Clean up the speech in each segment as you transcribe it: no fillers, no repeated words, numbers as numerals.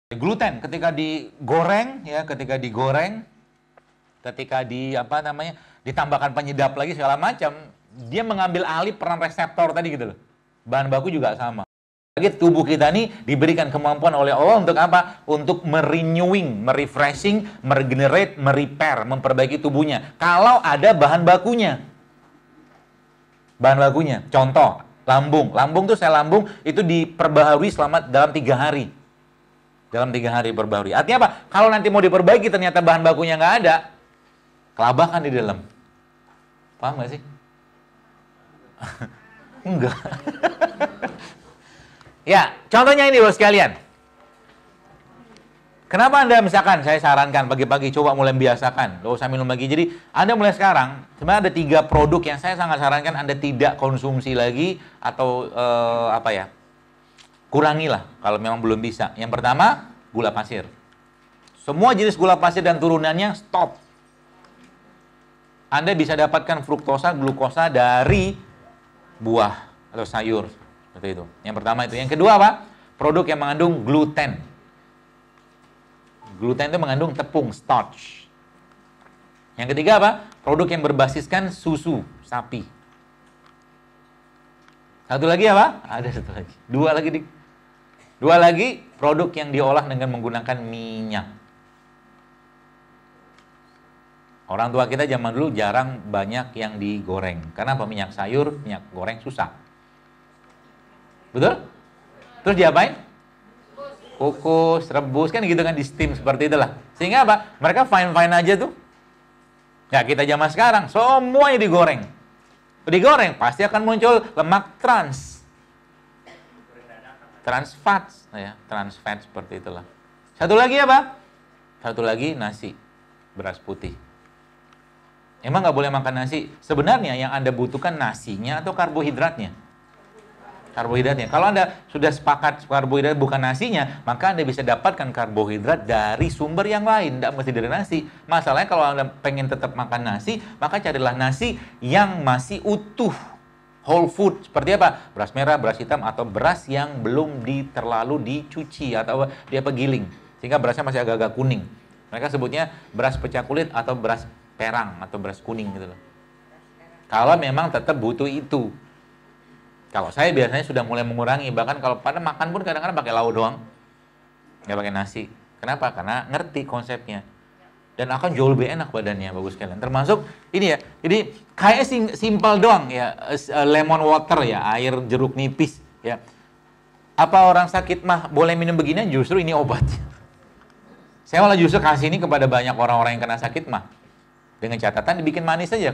Gluten ketika digoreng ya, ketika ditambahkan penyedap lagi segala macam, dia mengambil alih peran reseptor tadi gitu loh. Bahan baku juga sama. Lagi tubuh kita ini diberikan kemampuan oleh Allah untuk apa? Untuk merenewing, merefreshing, meregenerate, merepair, memperbaiki tubuhnya. Kalau ada bahan bakunya. Bahan bakunya, contoh, lambung. Lambung tuh sel lambung itu diperbaharui dalam 3 hari. Dalam 3 hari perbaharui. Artinya apa? Kalau nanti mau diperbaiki ternyata bahan bakunya nggak ada, kelabakan di dalam. Paham nggak sih? Enggak. Ya, contohnya ini bos sekalian. Kenapa Anda misalkan saya sarankan pagi-pagi coba mulai biasakan, nggak usah minum lagi. Jadi Anda mulai sekarang, sebenarnya ada 3 produk yang saya sangat sarankan Anda tidak konsumsi lagi atau kurangilah kalau memang belum bisa. Yang pertama, gula pasir. Semua jenis gula pasir dan turunannya stop. Anda bisa dapatkan fruktosa, glukosa dari buah atau sayur. Seperti itu. Yang pertama itu. Yang kedua apa? Produk yang mengandung gluten. Gluten itu mengandung tepung, starch. Yang ketiga apa? Produk yang berbasiskan susu sapi. Satu lagi apa? Ada satu lagi. Dua lagi produk yang diolah dengan menggunakan minyak. Orang tua kita zaman dulu jarang banyak yang digoreng. Karena apa? Minyak sayur, minyak goreng susah. Betul? Terus diapain? Kukus, rebus, kan gitu kan, di steam seperti itulah. Sehingga apa? Mereka fine-fine aja tuh. Ya kita zaman sekarang, semuanya digoreng. Digoreng, pasti akan muncul lemak trans fat, ya, trans fat seperti itulah. Satu lagi apa? Satu lagi nasi, beras putih. Emang nggak boleh makan nasi? Sebenarnya yang Anda butuhkan nasinya atau karbohidratnya? Karbohidratnya. Kalau Anda sudah sepakat karbohidrat bukan nasinya, maka Anda bisa dapatkan karbohidrat dari sumber yang lain, tidak mesti dari nasi. Masalahnya kalau Anda pengen tetap makan nasi, maka carilah nasi yang masih utuh. Whole food, seperti apa? Beras merah, beras hitam, atau beras yang belum terlalu dicuci atau giling. Sehingga berasnya masih agak-agak kuning. Mereka sebutnya beras pecah kulit atau beras perang atau beras kuning gitu loh. Kalau memang tetap butuh itu. Kalau saya biasanya sudah mulai mengurangi, bahkan kalau pada makan pun kadang-kadang pakai lauk doang. Nggak pakai nasi. Kenapa? Karena ngerti konsepnya. Dan akan jauh lebih enak badannya, bagus sekalian. Termasuk ini ya, jadi kayak simpel doang ya, lemon water ya, air jeruk nipis ya. Apa orang sakit mah boleh minum beginian? Justru ini obat. Saya malah justru kasih ini kepada banyak orang-orang yang kena sakit mah. Dengan catatan dibikin manis saja,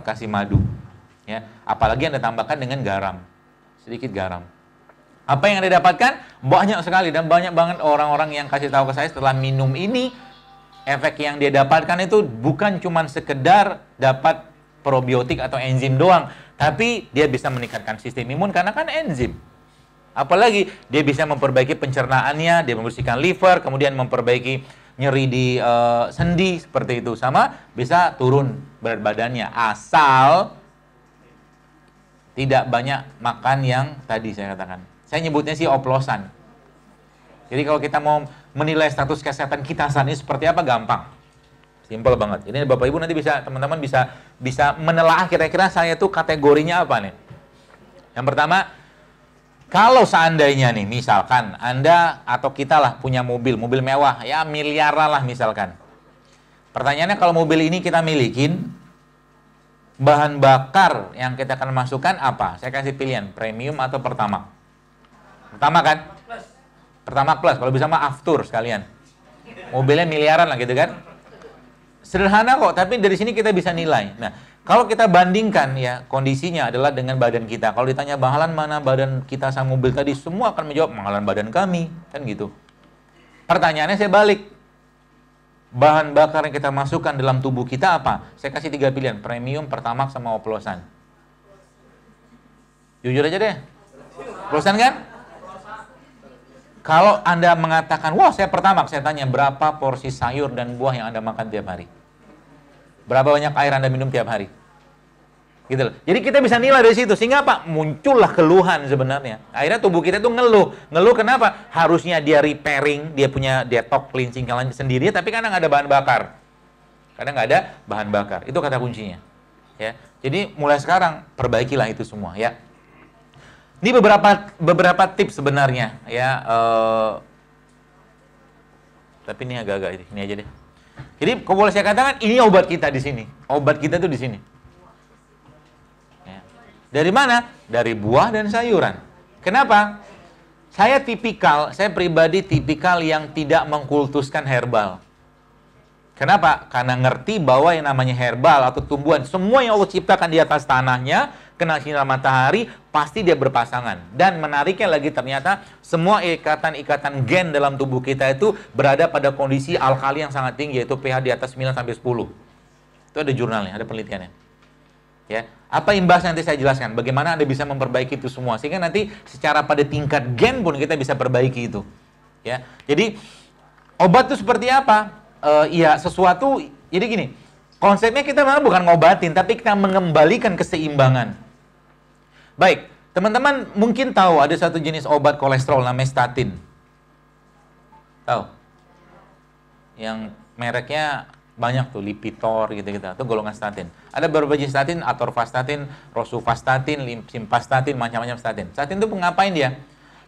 kasih madu. Ya, apalagi Anda tambahkan dengan garam. Sedikit garam. Apa yang Anda dapatkan? Banyak sekali, dan banyak banget orang-orang yang kasih tahu ke saya setelah minum ini, efek yang dia dapatkan itu bukan cuma sekedar dapat probiotik atau enzim doang, tapi dia bisa meningkatkan sistem imun karena kan enzim. Apalagi dia bisa memperbaiki pencernaannya, dia membersihkan liver, kemudian memperbaiki nyeri di sendi seperti itu, sama bisa turun berat badannya asal tidak banyak makan yang tadi saya katakan. Saya nyebutnya sih oplosan. Jadi kalau kita mau menilai status kesehatan kita saat ini seperti apa, gampang. Simpel banget. Ini Bapak Ibu nanti teman-teman bisa menelaah kira-kira saya tuh kategorinya apa nih. Yang pertama, kalau seandainya nih, misalkan Anda atau kita lah punya mobil mewah, ya miliaran lah misalkan. Pertanyaannya, kalau mobil ini kita milikin, bahan bakar yang kita akan masukkan apa? Saya kasih pilihan, premium atau Pertamax. Pertamax kan? Pertamax Plus, kalau bisa mah Aftur sekalian. Mobilnya miliaran lah gitu kan. Sederhana kok, tapi dari sini kita bisa nilai. Nah, kalau kita bandingkan ya, kondisinya adalah dengan badan kita. Kalau ditanya mahalan mana badan kita sama mobil tadi, semua akan menjawab mahalan badan kami, kan gitu. Pertanyaannya saya balik. Bahan bakar yang kita masukkan dalam tubuh kita apa? Saya kasih 3 pilihan, premium, Pertamax, sama oplosan. Jujur aja deh. Oplosan kan? Kalau Anda mengatakan, wah saya Pertamax, saya tanya berapa porsi sayur dan buah yang Anda makan tiap hari? Berapa banyak air Anda minum tiap hari? Gitu loh. Jadi kita bisa nilai dari situ, sehingga apa? Muncullah keluhan sebenarnya. Akhirnya tubuh kita tuh ngeluh. Ngeluh kenapa? Harusnya dia repairing, dia punya detox, cleansing sendiri, tapi kadang nggak ada bahan bakar. Kadang nggak ada bahan bakar. Itu kata kuncinya. Ya. Jadi mulai sekarang perbaikilah itu semua ya. Ini beberapa tips sebenarnya ya. Tapi ini agak-agak ini aja deh. Jadi kalau boleh saya katakan ini obat kita di sini. Obat kita tuh di sini. Dari mana? Dari buah dan sayuran. Kenapa? Saya pribadi tipikal yang tidak mengkultuskan herbal. Kenapa? Karena ngerti bahwa yang namanya herbal atau tumbuhan, semua yang Allah ciptakan di atas tanahnya, kena sinar matahari, pasti dia berpasangan. Dan menariknya lagi ternyata, semua ikatan-ikatan gen dalam tubuh kita itu berada pada kondisi alkali yang sangat tinggi, yaitu pH di atas 9-10. Itu ada jurnalnya, ada penelitiannya. Ya, apa imbasnya nanti saya jelaskan, bagaimana Anda bisa memperbaiki itu semua, sehingga nanti secara pada tingkat gen pun kita bisa perbaiki itu. Ya, jadi obat itu seperti apa? Ya sesuatu, jadi gini, konsepnya kita memang bukan ngobatin, tapi kita mengembalikan keseimbangan. Baik, teman-teman mungkin tahu ada satu jenis obat kolesterol namanya statin. Tahu? Yang mereknya banyak tuh, Lipitor gitu-gitu, itu golongan statin. Ada beberapa jenis statin, atorvastatin, rosuvastatin, simvastatin, macam-macam statin. Statin itu ngapain dia?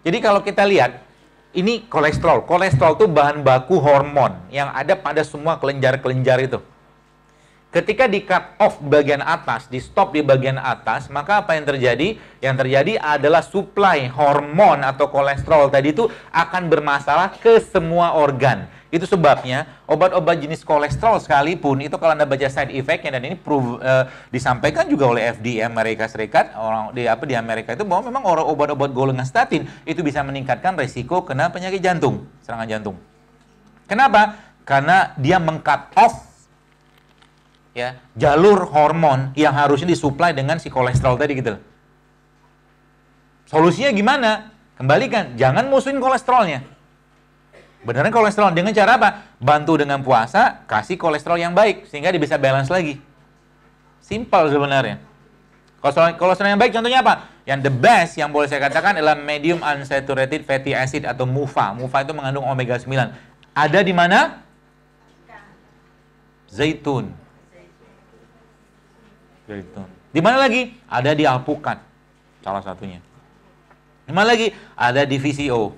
Jadi kalau kita lihat, ini kolesterol. Kolesterol itu bahan baku hormon yang ada pada semua kelenjar-kelenjar itu. Ketika di cut off bagian atas, di stop di bagian atas, maka apa yang terjadi? Yang terjadi adalah supply hormon atau kolesterol tadi itu akan bermasalah ke semua organ. Itu sebabnya obat-obat jenis kolesterol sekalipun itu kalau Anda baca side effect-nya, dan ini disampaikan juga oleh FDA Amerika Serikat, di Amerika itu bahwa memang obat-obat golongan statin itu bisa meningkatkan resiko kena penyakit jantung, serangan jantung. Kenapa? Karena dia meng-cut off ya jalur hormon yang harusnya disuplai dengan si kolesterol tadi gitu. Solusinya gimana? Kembalikan, jangan musuhin kolesterolnya. Beneran kolesterol dengan cara apa? Bantu dengan puasa, kasih kolesterol yang baik sehingga dia bisa balance lagi. Simple sebenarnya. Kolesterol yang baik contohnya apa? Yang the best yang boleh saya katakan adalah medium unsaturated fatty acid atau MUFA. MUFA itu mengandung omega 9. Ada di mana? Zaitun. Di mana lagi? Ada di alpukat, salah satunya. Di mana lagi? Ada di VCO.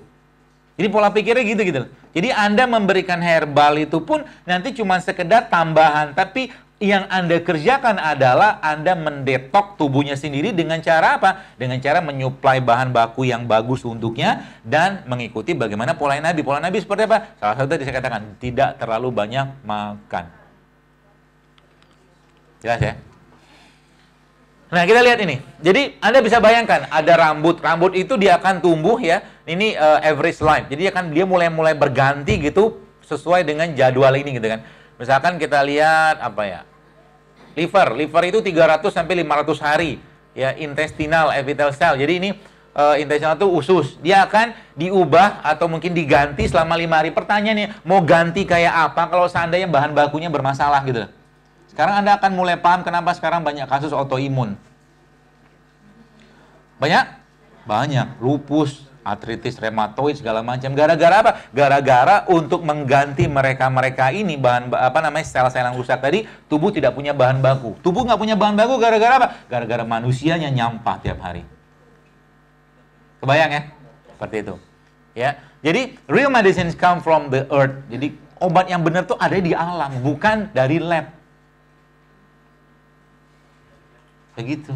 Jadi pola pikirnya gitu. Jadi Anda memberikan herbal itu pun nanti cuma sekedar tambahan, tapi yang Anda kerjakan adalah Anda mendetok tubuhnya sendiri dengan cara apa? Dengan cara menyuplai bahan baku yang bagus untuknya dan mengikuti bagaimana pola Nabi. Pola Nabi seperti apa? Salah satu tadi saya katakan, tidak terlalu banyak makan. Jelas ya? Nah, kita lihat ini. Jadi, Anda bisa bayangkan, ada rambut. Rambut itu dia akan tumbuh ya. Ini average life. Jadi, dia mulai berganti gitu sesuai dengan jadwal ini gitu kan. Misalkan kita lihat apa ya? Liver itu 300 sampai 500 hari. Ya, intestinal epithelial cell. Jadi ini intestinal itu usus. Dia akan diubah atau mungkin diganti selama 5 hari. Pertanyaannya, mau ganti kayak apa kalau seandainya bahan bakunya bermasalah gitu. Sekarang Anda akan mulai paham kenapa sekarang banyak kasus autoimun. Banyak. Lupus, artritis reumatoid, segala macam. Gara-gara apa? Gara-gara untuk mengganti mereka ini, sel-sel yang rusak tadi, tubuh tidak punya bahan baku. Tubuh nggak punya bahan baku gara-gara apa? Gara-gara manusianya nyampah tiap hari. Kebayang ya? Seperti itu. Ya. Jadi, real medicines come from the earth. Jadi, obat yang benar tuh ada di alam, bukan dari lab. Begitu.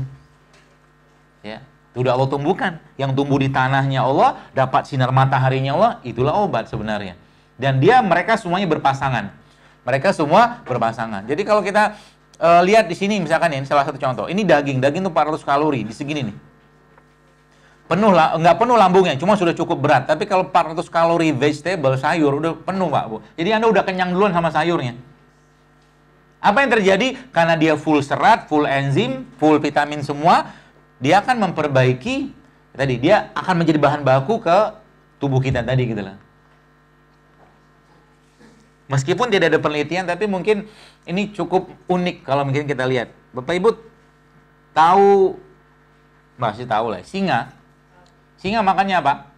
Ya, itu udah Allah tumbuhkan. Yang tumbuh di tanahnya Allah, dapat sinar mataharinya Allah, itulah obat sebenarnya. Dan mereka semuanya berpasangan. Jadi kalau kita lihat di sini misalkan ini salah satu contoh. Ini daging itu 400 kalori di segini nih. Nggak penuh lambungnya, cuma sudah cukup berat. Tapi kalau 400 kalori vegetable, sayur udah penuh, Pak, Bu. Jadi Anda udah kenyang duluan sama sayurnya. Apa yang terjadi? Karena dia full serat, full enzim, full vitamin semua, dia akan memperbaiki tadi, dia akan menjadi bahan baku ke tubuh kita tadi gitu lah. Meskipun tidak ada penelitian, tapi mungkin ini cukup unik kalau mungkin kita lihat. Bapak Ibu Tahu, masih tahu lah. Singa. Singa makannya apa?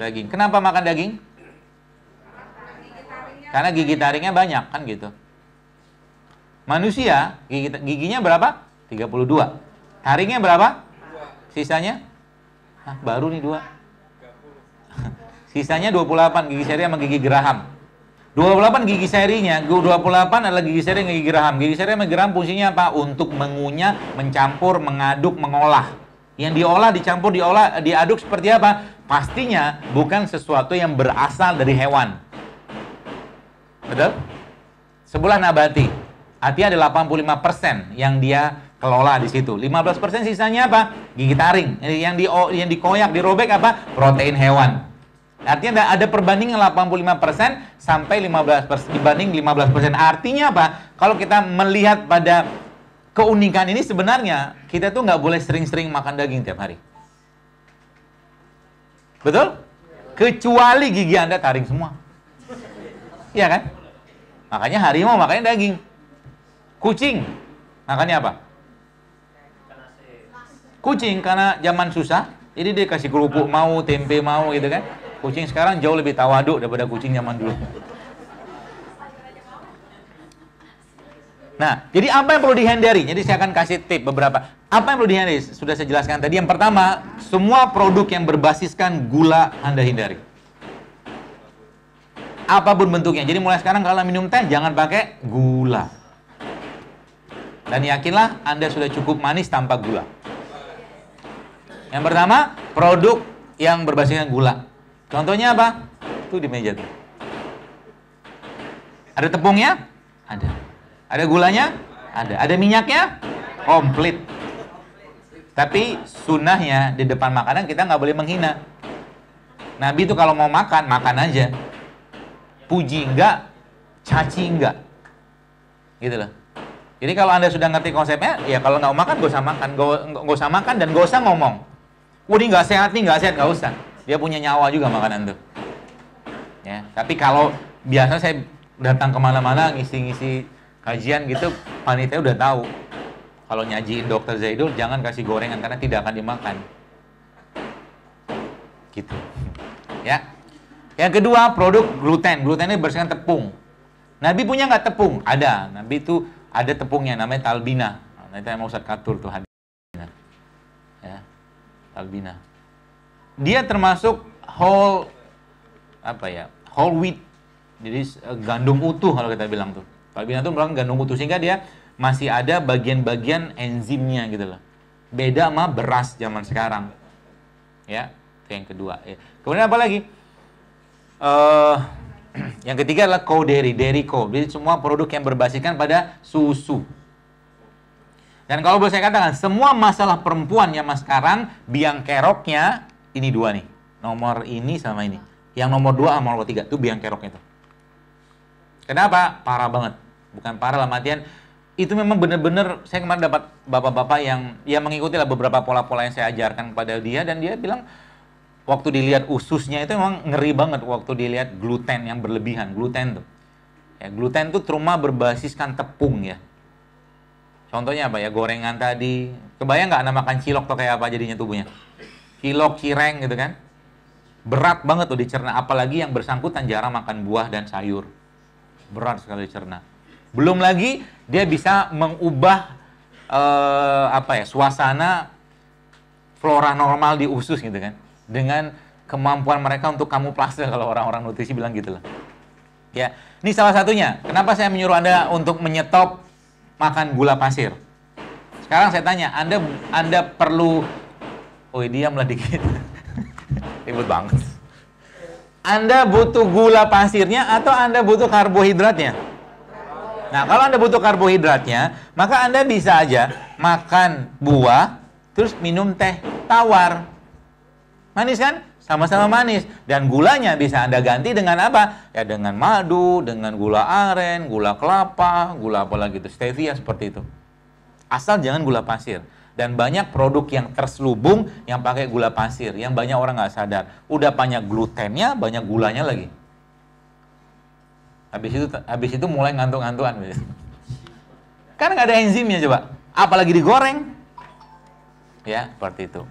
Daging. Kenapa makan daging? Karena gigi taringnya banyak, kan gitu. Manusia, giginya berapa? 32. Taringnya berapa? Sisanya? Hah, baru nih 2. Sisanya 28 gigi seri sama gigi geraham. 28 gigi serinya, 28 adalah gigi seri sama gigi geraham. Gigi seri sama geraham fungsinya apa? Untuk mengunyah, mencampur, mengaduk, mengolah. Yang diolah, dicampur, diolah, diaduk seperti apa? Pastinya bukan sesuatu yang berasal dari hewan. Betul? Sebelah nabati. Artinya ada 85% yang dia kelola di situ. 15% sisanya apa? Gigi taring. Yang dikoyak, dirobek apa? Protein hewan. Artinya ada perbandingan 85% sampai 15% dibanding 15%. Artinya apa? Kalau kita melihat pada keunikan ini sebenarnya kita tuh nggak boleh sering-sering makan daging tiap hari. Betul? Kecuali gigi Anda taring semua. Iya kan? Makanya harimau makannya daging. Kucing makannya apa? Kucing karena zaman susah, jadi dia kasih kerupuk mau, tempe mau gitu kan. Kucing sekarang jauh lebih tawaduk daripada kucing zaman dulu. Nah, jadi apa yang perlu dihindari? Jadi saya akan kasih tip beberapa. Apa yang perlu dihindari? Sudah saya jelaskan tadi. Yang pertama, semua produk yang berbasiskan gula Anda hindari. Apapun bentuknya. Jadi mulai sekarang kalau minum teh jangan pakai gula. Dan yakinlah Anda sudah cukup manis tanpa gula. Yang pertama, produk yang berbasiskan gula. Contohnya apa? Itu di meja tuh. Ada tepungnya? Ada. Ada gulanya? Ada. Ada minyaknya? Komplit. Tapi sunnahnya di depan makanan kita nggak boleh menghina. Nabi itu kalau mau makan, makan aja. Puji enggak, caci enggak. Gitu loh. Jadi kalau Anda sudah ngerti konsepnya, ya kalau nggak mau makan, nggak usah makan. Nggak usah makan dan nggak usah ngomong. Wah, ini nggak sehat nih, nggak usah. Dia punya nyawa juga makanan tuh. Ya, tapi kalau biasa saya datang kemana-mana ngisi-ngisi kajian gitu, panitia udah tahu. Kalau nyajiin Dr. Zaidul, jangan kasih gorengan karena tidak akan dimakan. Gitu. Ya. Yang kedua, produk gluten. Gluten ini bersihkan tepung. Nabi punya nggak tepung? Ada. Nabi itu ada tepungnya, namanya talbina. Nanti mau Ustaz Katur tuh hadis. Ya. Talbina. Dia termasuk whole wheat. Jadi gandum utuh kalau kita bilang tuh. Talbina itu merupakan gandum utuh sehingga dia masih ada bagian-bagian enzimnya gitu loh. Beda sama beras zaman sekarang. Ya, itu yang kedua. Ya. Kemudian apa lagi? Yang ketiga adalah cow dairy, dairy cow. Jadi semua produk yang berbasiskan pada susu. Dan kalau boleh saya katakan, semua masalah perempuan yang sekarang biang keroknya ini 2 nih. Nomor ini sama ini. Yang nomor 2 sama nomor 3 itu biang keroknya tuh. Kenapa? Parah banget. Bukan parah dalam artian itu memang benar-benar saya kemarin dapat bapak-bapak yang mengikuti lah beberapa pola-pola yang saya ajarkan kepada dia dan dia bilang waktu dilihat ususnya itu memang ngeri banget waktu dilihat gluten yang berlebihan. Gluten tuh. Ya, gluten tuh terutama berbasiskan tepung ya. Contohnya apa ya? Gorengan tadi. Kebayang nggak Anda makan cilok tuh kayak apa jadinya tubuhnya? Cilok, cireng gitu kan. Berat banget tuh dicerna. Apalagi yang bersangkutan jarang makan buah dan sayur. Berat sekali dicerna. Belum lagi dia bisa mengubah suasana flora normal di usus gitu kan. Dengan kemampuan mereka untuk kamuflase kalau orang-orang nutrisi bilang gitu lah. Ya, ini salah satunya. Kenapa saya menyuruh Anda untuk menyetop makan gula pasir? Sekarang saya tanya, Anda perlu diamlah dikit. Ribut banget. Anda butuh gula pasirnya atau Anda butuh karbohidratnya? Nah, kalau Anda butuh karbohidratnya, maka Anda bisa aja makan buah, terus minum teh tawar. Manis kan? Sama-sama manis. Dan gulanya bisa Anda ganti dengan apa? Ya dengan madu, dengan gula aren, gula kelapa, gula apa lagi itu, stevia seperti itu. Asal jangan gula pasir. Dan banyak produk yang terselubung yang pakai gula pasir, yang banyak orang nggak sadar. Udah banyak glutennya, banyak gulanya lagi. Habis itu mulai ngantuk-ngantukan. Kan nggak ada enzimnya coba. Apalagi digoreng, Ya, seperti itu.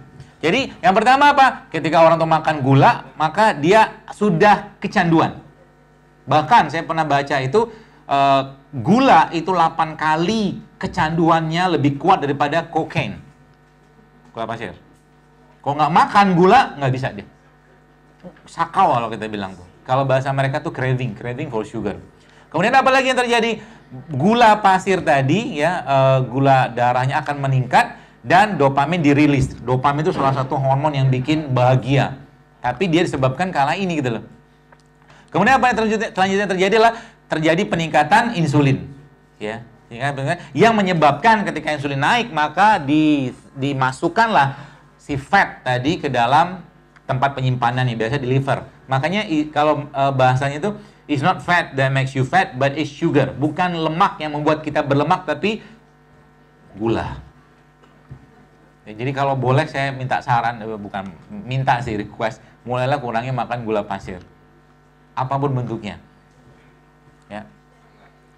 Jadi, yang pertama apa? Ketika orang itu makan gula, maka dia sudah kecanduan. Bahkan saya pernah baca itu, gula itu 8 kali kecanduannya lebih kuat daripada kokain. Gula pasir. Kalau nggak makan gula, nggak bisa dia. Sakau kalau kita bilang tuh. Kalau bahasa mereka tuh craving for sugar. Kemudian apa lagi yang terjadi? Gula pasir tadi, ya, gula darahnya akan meningkat, dan dopamin dirilis. Dopamin itu salah satu hormon yang bikin bahagia. Tapi dia disebabkan karena ini gitu loh. Kemudian apa yang selanjutnya terjadi adalah terjadi peningkatan insulin. Ya, yang menyebabkan ketika insulin naik, maka dimasukkanlah si fat tadi ke dalam tempat penyimpanan yang biasa di liver. Makanya kalau bahasanya itu, it's not fat that makes you fat, but it's sugar. Bukan lemak yang membuat kita berlemak, tapi gula. Ya, jadi kalau boleh saya minta saran, bukan minta sih, request, mulailah kurangi makan gula pasir, apapun bentuknya. Ya.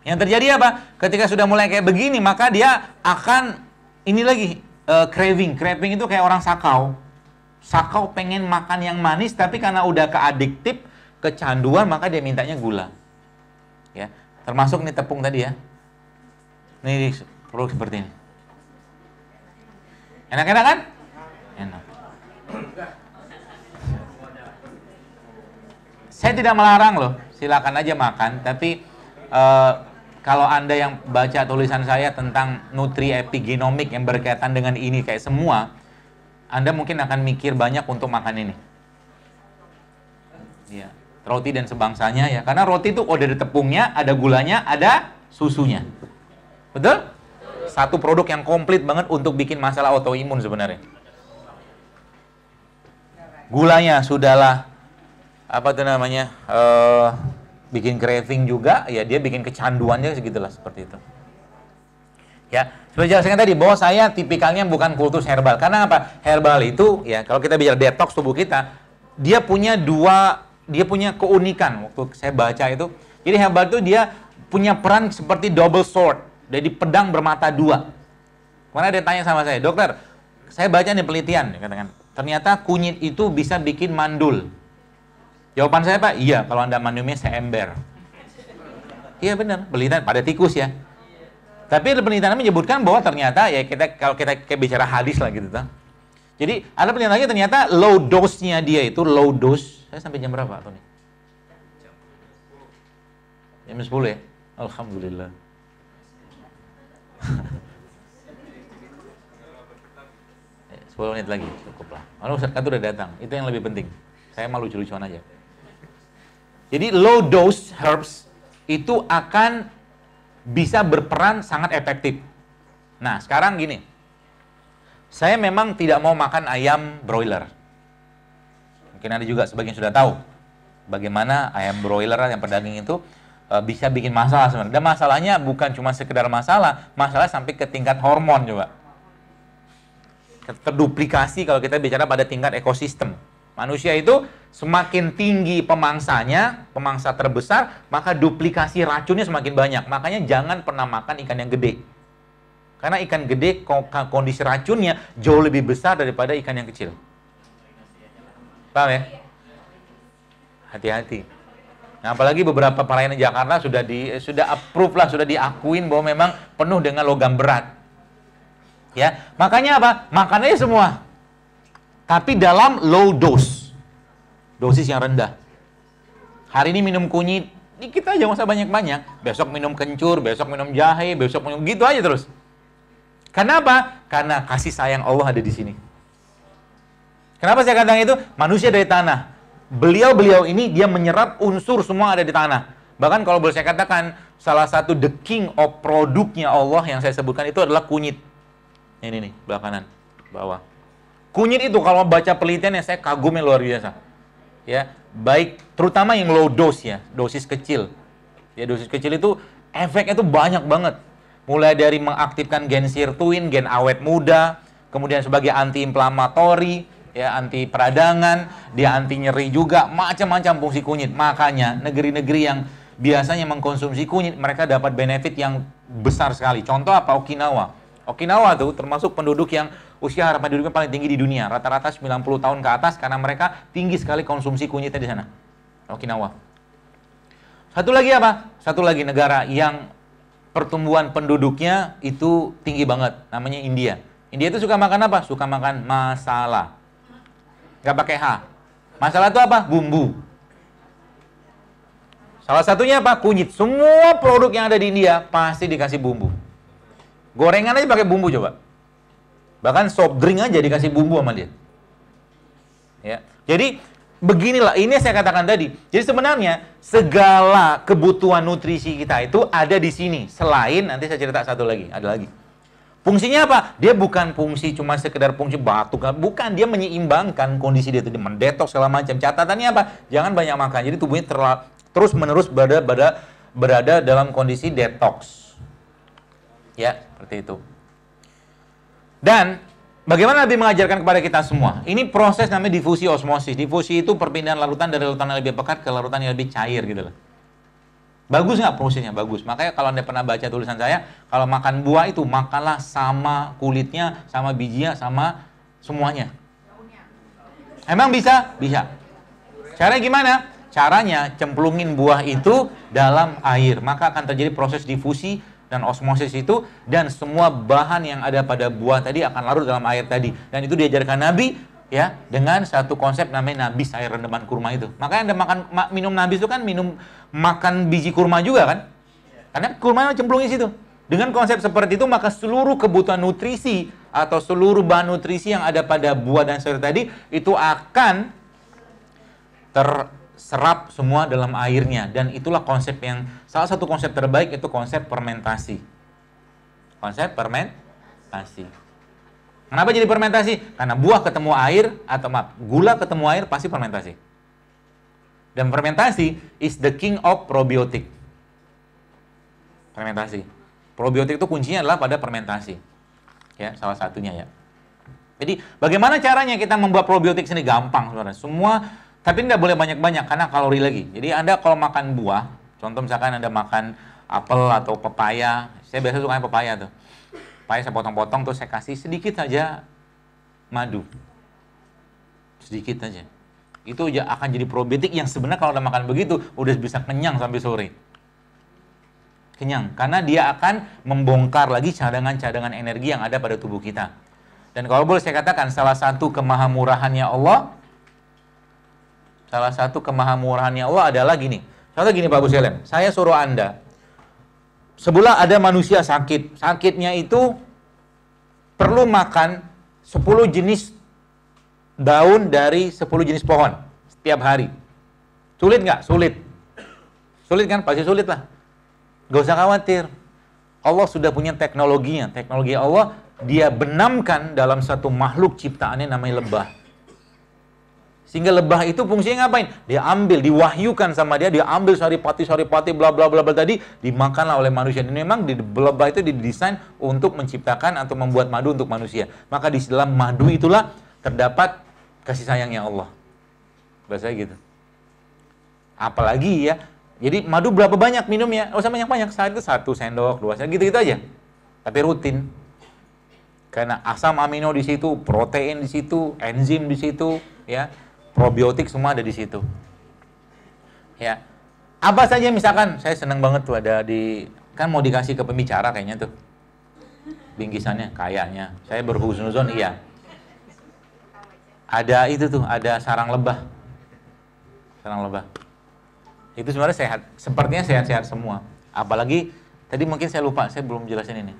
Yang terjadi apa? Ketika sudah mulai kayak begini, maka dia akan ini lagi craving itu kayak orang sakau pengen makan yang manis, tapi karena udah keadiktif, kecanduan, maka dia mintanya gula. Ya, termasuk nih tepung tadi ya. Nih produk seperti ini. Enak-enak kan? Enak. Saya tidak melarang loh, silakan aja makan. Tapi kalau Anda yang baca tulisan saya tentang nutri epigenomik yang berkaitan dengan ini kayak semua, Anda mungkin akan mikir banyak untuk makan ini. Ya, roti dan sebangsanya ya. Karena roti itu udah ada tepungnya, ada gulanya, ada susunya. Betul? Satu produk yang komplit banget untuk bikin masalah autoimun sebenarnya. Gulanya sudahlah apa tuh namanya, bikin craving juga, ya dia bikin kecanduannya segitulah, seperti itu. Ya, seperti jelaskan tadi bahwa saya tipikalnya bukan kultus herbal. Karena apa? Herbal itu ya, kalau kita bicara detox tubuh kita, dia punya keunikan. Waktu saya baca itu, jadi herbal itu dia punya peran seperti double sword. Jadi pedang bermata dua. Kemarin ada yang tanya sama saya, dokter, saya baca nih penelitian, katakan, ternyata kunyit itu bisa bikin mandul. Jawaban saya, Pak, iya, kalau Anda minumnya seember. Iya benar, penelitian pada tikus ya. Tapi ada penelitian menyebutkan bahwa ternyata ya kalau kita bicara hadis lah gitu tuh. Jadi ada penelitian lagi, ternyata low dose-nya dia itu low dose. Saya sampai jam berapa Tony? Jam 10 ya. Alhamdulillah. 10 menit lagi cukup lah. Lalu Ustaz Katu udah datang. Itu yang lebih penting. Saya malu lucu-lucuan aja. Jadi low dose herbs itu akan bisa berperan sangat efektif. Nah, sekarang gini. Saya memang tidak mau makan ayam broiler. Mungkin ada juga sebagian sudah tahu bagaimana ayam broiler yang pedaging itu bisa bikin masalah sebenarnya. Dan masalahnya bukan cuma sekedar masalah sampai ke tingkat hormon juga. Terduplikasi kalau kita bicara pada tingkat ekosistem. Manusia itu semakin tinggi pemangsa terbesar, maka duplikasi racunnya semakin banyak. Makanya jangan pernah makan ikan yang gede. Karena ikan gede kondisi racunnya jauh lebih besar daripada ikan yang kecil. Paham ya? Hati-hati. Nah, apalagi beberapa pelayanan Jakarta sudah approve lah, sudah diakuin bahwa memang penuh dengan logam berat. Ya, makanya apa? Makan aja semua. Tapi dalam low dose. Dosis yang rendah. Hari ini minum kunyit, dikit aja, masa banyak-banyak. Besok minum kencur, besok minum jahe, besok minum gitu aja terus. Karena apa? Karena kasih sayang Allah ada di sini. Kenapa saya katakan itu? Manusia dari tanah. Beliau ini dia menyerap unsur semua ada di tanah. Bahkan kalau boleh saya katakan, salah satu the king of produknya Allah yang saya sebutkan itu adalah kunyit. Ini nih, belah kanan, bawah. Kunyit itu kalau baca penelitiannya saya kagumnya luar biasa. Ya, baik terutama yang low dose ya, dosis kecil. Ya, dosis kecil itu efeknya itu banyak banget. Mulai dari mengaktifkan gen sirtuin, gen awet muda, kemudian sebagai anti-inflamatori, ya, anti peradangan, dia anti nyeri juga, macam-macam fungsi kunyit. Makanya negeri-negeri yang biasanya mengkonsumsi kunyit, mereka dapat benefit yang besar sekali. Contoh apa? Okinawa. Okinawa tuh termasuk penduduk yang usia harapan hidupnya paling tinggi di dunia. Rata-rata 90 tahun ke atas karena mereka tinggi sekali konsumsi kunyitnya di sana. Okinawa. Satu lagi apa? Satu lagi negara yang pertumbuhan penduduknya itu tinggi banget. Namanya India. India itu suka makan apa? Suka makan masala. Nggak pakai H. Masala itu apa? Bumbu. Salah satunya apa? Kunyit. Semua produk yang ada di India pasti dikasih bumbu. Gorengan aja pakai bumbu coba. Bahkan soft drink aja dikasih bumbu sama dia. Ya. Jadi beginilah, ini saya katakan tadi. Jadi sebenarnya segala kebutuhan nutrisi kita itu ada di sini. Selain, nanti saya cerita satu lagi, ada lagi. Fungsinya apa? Dia bukan fungsi cuma sekedar fungsi batuk. Bukan, dia menyeimbangkan kondisi dia itu. Dia mendetoks segala macam. Catatannya apa? Jangan banyak makan. Jadi tubuhnya terus-menerus berada dalam kondisi detox. Ya, seperti itu. Dan bagaimana Nabi mengajarkan kepada kita semua? Ini proses namanya difusi osmosis. Difusi itu perpindahan larutan dari larutan yang lebih pekat ke larutan yang lebih cair gitu loh. Bagus nggak prosesnya? Bagus. Makanya kalau Anda pernah baca tulisan saya, kalau makan buah itu makanlah sama kulitnya, sama bijinya, sama semuanya. Emang bisa? Bisa. Caranya gimana? Caranya cemplungin buah itu dalam air. Maka akan terjadi proses difusi dan osmosis itu. Dan semua bahan yang ada pada buah tadi akan larut dalam air tadi. Dan itu diajarkan Nabi ya dengan satu konsep namanya nabis, air rendaman kurma itu. Makanya Anda minum nabis itu kan makan biji kurma juga kan? Karena kurma cemplungin situ. Dengan konsep seperti itu maka seluruh kebutuhan nutrisi atau seluruh bahan nutrisi yang ada pada buah dan sayur tadi itu akan terserap semua dalam airnya. Dan itulah konsep yang, salah satu konsep terbaik itu konsep fermentasi. Konsep fermentasi. Kenapa jadi fermentasi? Karena buah ketemu air, atau maaf, gula ketemu air pasti fermentasi. Dan fermentasi is the king of probiotic. Fermentasi. Probiotik itu kuncinya adalah pada fermentasi. Ya, salah satunya ya. Jadi bagaimana caranya kita membuat probiotik sini? Gampang sebenarnya. Semua, tapi tidak boleh banyak-banyak karena kalori lagi. Jadi Anda kalau makan buah, contoh misalkan Anda makan apel atau pepaya, saya biasa suka pepaya tuh. Pepaya saya potong-potong terus saya kasih sedikit saja madu. Sedikit saja. Itu akan jadi probiotik yang sebenarnya kalau Anda makan begitu udah bisa kenyang sampai sore. Kenyang, karena dia akan membongkar lagi cadangan-cadangan energi yang ada pada tubuh kita. Dan kalau boleh saya katakan, salah satu kemahamurahannya Allah adalah gini. Contoh gini Pak Buselem, saya suruh Anda, sebelah ada manusia sakit. Sakitnya itu perlu makan 10 jenis daun dari 10 jenis pohon setiap hari. Sulit nggak? Sulit. Sulit kan? Pasti sulit lah. Gak usah khawatir. Allah sudah punya teknologinya. Teknologi Allah, dia benamkan dalam satu makhluk ciptaannya namanya lebah. Sehingga lebah itu fungsinya ngapain? Dia ambil, diwahyukan sama dia, dia ambil saripati, bla bla bla tadi, dimakanlah oleh manusia. Dan memang di lebah itu didesain untuk menciptakan atau membuat madu untuk manusia. Maka di dalam madu itulah terdapat kasih sayangnya Allah. Bahasa gitu. Apalagi ya, jadi madu berapa banyak minumnya? Oh, usah banyak-banyak, sehari itu 1 sendok, 2 sendok, gitu-gitu aja. Tapi rutin. Karena asam amino di situ, protein di situ, enzim di situ, ya. Probiotik semua ada di situ. Ya. Apa saja misalkan, saya senang banget tuh ada di, kan mau dikasih ke pembicara kayaknya tuh. Bingkisannya, kayaknya. Saya berhusnuzon, iya. Ada itu tuh, ada sarang lebah. Sarang lebah. Itu sebenarnya sehat, sepertinya sehat-sehat semua. Apalagi, tadi mungkin saya lupa, saya belum jelasin ini.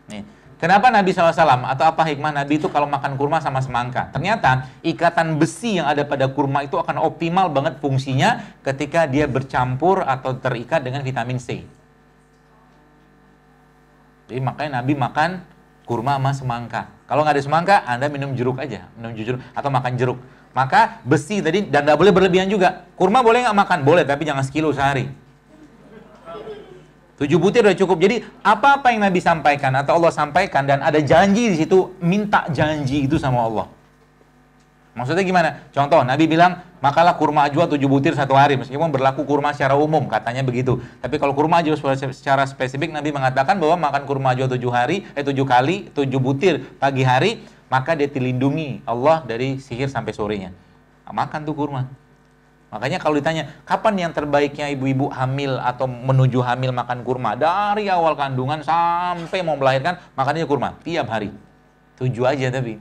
Nih. Kenapa Nabi SAW atau apa hikmah Nabi itu kalau makan kurma sama semangka? Ternyata ikatan besi yang ada pada kurma itu akan optimal banget fungsinya ketika dia bercampur atau terikat dengan vitamin C. Jadi makanya Nabi makan kurma sama semangka. Kalau nggak ada semangka, Anda minum jeruk aja, minum jeruk atau makan jeruk. Maka besi tadi, dan nggak boleh berlebihan juga. Kurma boleh nggak makan? Boleh, tapi jangan sekilo sehari. 7 butir udah cukup. Jadi apa-apa yang Nabi sampaikan atau Allah sampaikan dan ada janji di situ, minta janji itu sama Allah. Maksudnya gimana? Contoh, Nabi bilang Makalah kurma ajwa 7 butir satu hari, meskipun berlaku kurma secara umum, katanya begitu. Tapi kalau kurma ajwa secara spesifik, Nabi mengatakan bahwa makan kurma ajwa 7 kali, 7 butir pagi hari, maka dia dilindungi Allah dari sihir sampai sorenya. Nah, makan tuh kurma. Makanya kalau ditanya, kapan yang terbaiknya ibu-ibu hamil atau menuju hamil makan kurma? Dari awal kandungan sampai mau melahirkan, makannya kurma. Tiap hari. 7 aja tapi.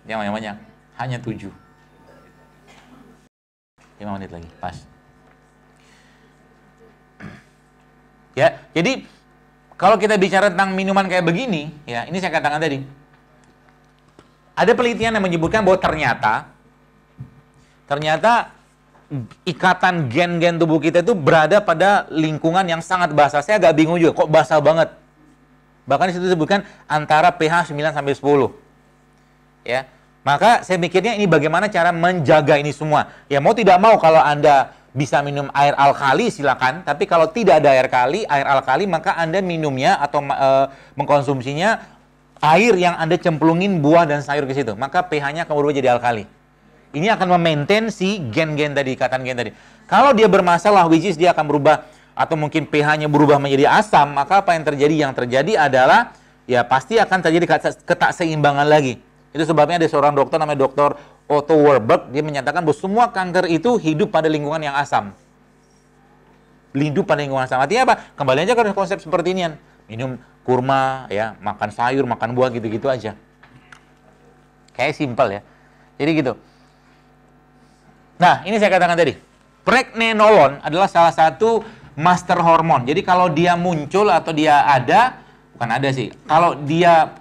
Jangan banyak-banyak. Hanya 7. 5 menit lagi, pas. Ya, jadi kalau kita bicara tentang minuman kayak begini, ya, ini saya katakan tadi. Ada penelitian yang menyebutkan bahwa ternyata ikatan gen-gen tubuh kita itu berada pada lingkungan yang sangat basah. Saya agak bingung juga, kok basah banget. Bahkan di situ disebutkan antara pH 9 sampai 10. Ya. Maka saya mikirnya ini bagaimana cara menjaga ini semua. Ya mau tidak mau kalau Anda bisa minum air alkali silakan, tapi kalau tidak ada air alkali maka Anda minumnya atau mengkonsumsinya air yang Anda cemplungin buah dan sayur ke situ. Maka pH-nya akan berubah jadi alkali. Ini akan memaintain si gen-gen tadi, ikatan gen tadi. Kalau dia bermasalah, which is dia akan berubah atau mungkin pH-nya berubah menjadi asam, maka apa yang terjadi? Yang terjadi adalah ya pasti akan terjadi ketakseimbangan lagi. Itu sebabnya ada seorang dokter namanya Dr. Otto Warburg, dia menyatakan bahwa semua kanker itu hidup pada lingkungan yang asam. Hidup pada lingkungan asam. Artinya apa? Kembali aja ke konsep seperti ini. Minum kurma, ya, makan sayur, makan buah, gitu-gitu aja. Kayak simpel ya. Jadi gitu. Nah, ini saya katakan tadi. Pregnenolon adalah salah satu master hormon. Jadi kalau dia muncul atau dia ada, bukan ada sih. Kalau dia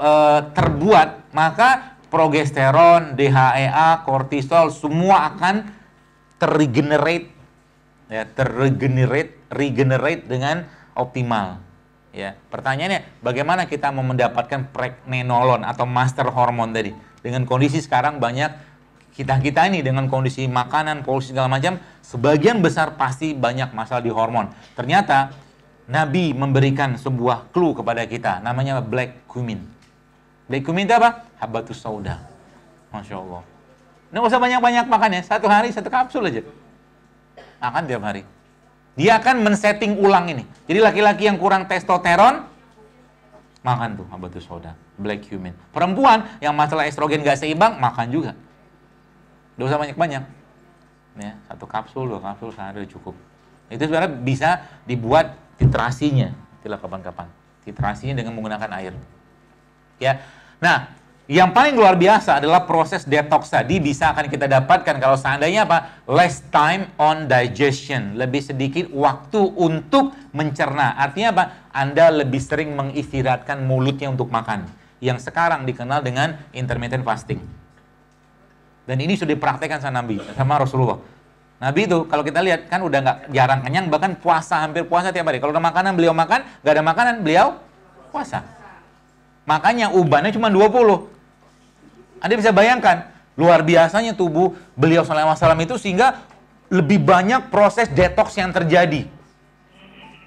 terbuat, maka progesteron, DHEA, kortisol semua akan terregenerate ya, regenerate dengan optimal. Ya, pertanyaannya bagaimana kita mau mendapatkan pregnenolon atau master hormon tadi? Dengan kondisi sekarang banyak kita ini dengan kondisi makanan, polusi segala macam, sebagian besar pasti banyak masalah di hormon. Ternyata Nabi memberikan sebuah clue kepada kita, namanya black cumin. Black cumin itu apa? Habatus sauda. Masya Allah. Nggak usah banyak-banyak makan ya. Satu hari satu kapsul aja. Makan tiap hari. Dia akan men-setting ulang ini. Jadi laki-laki yang kurang testosteron, makan tuh habatus sauda. Black cumin. Perempuan yang masalah estrogen nggak seimbang, makan juga. Nggak usah banyak-banyak. Ya, 1 kapsul, 2 kapsul sehari cukup. Itu sebenarnya bisa dibuat titrasinya. Itulah kapan-kapan. Titrasinya dengan menggunakan air. Ya. Nah, yang paling luar biasa adalah proses detox tadi bisa akan kita dapatkan kalau seandainya apa? Less time on digestion. Lebih sedikit waktu untuk mencerna. Artinya apa? Anda lebih sering mengistirahatkan mulutnya untuk makan. Yang sekarang dikenal dengan intermittent fasting. Dan ini sudah dipraktekkan sama Nabi, sama Rasulullah. Nabi itu kalau kita lihat kan udah nggak jarang kenyang, bahkan puasa, hampir puasa tiap hari. Kalau ada makanan beliau makan, nggak ada makanan beliau puasa. Makanya ubannya cuma 20. Anda bisa bayangkan, luar biasanya tubuh beliau SAW itu sehingga lebih banyak proses detox yang terjadi.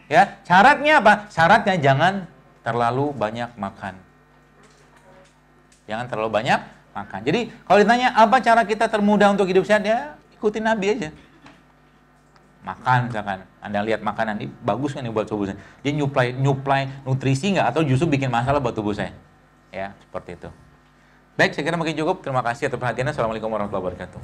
Ya, syaratnya apa? Syaratnya jangan terlalu banyak makan. Jangan terlalu banyak makan. Jadi, kalau ditanya apa cara kita termudah untuk hidup sehat, ya ikutin Nabi aja. Makan misalkan, Anda lihat makanan ini bagus kan buat tubuh saya. Dia nyuplai nutrisi nggak atau justru bikin masalah buat tubuh saya. Ya, seperti itu. Baik, saya kira mungkin cukup. Terima kasih atas perhatiannya. Assalamualaikum warahmatullahi wabarakatuh.